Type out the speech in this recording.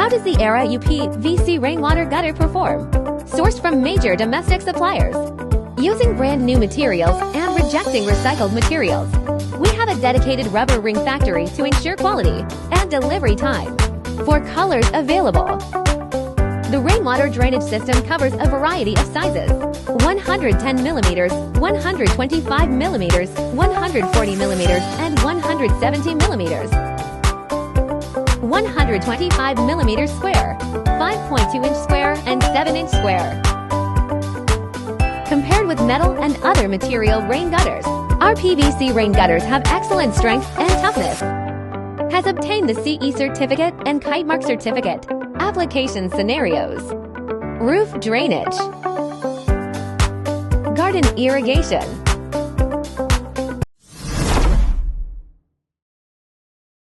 How does the Era UPVC rainwater gutter perform? Sourced from major domestic suppliers. Using brand new materials and rejecting recycled materials. We have a dedicated rubber ring factory to ensure quality and delivery time. For colors available. The rainwater drainage system covers a variety of sizes. 110 millimeters, 125 millimeters, 140 millimeters, and 170 millimeters. 125 millimeters square, 5.2 inch square, and 7 inch square. Compared with metal and other material rain gutters, our PVC rain gutters have excellent strength and toughness. Has obtained the CE certificate and Kite Mark certificate. Application scenarios: roof drainage, garden irrigation,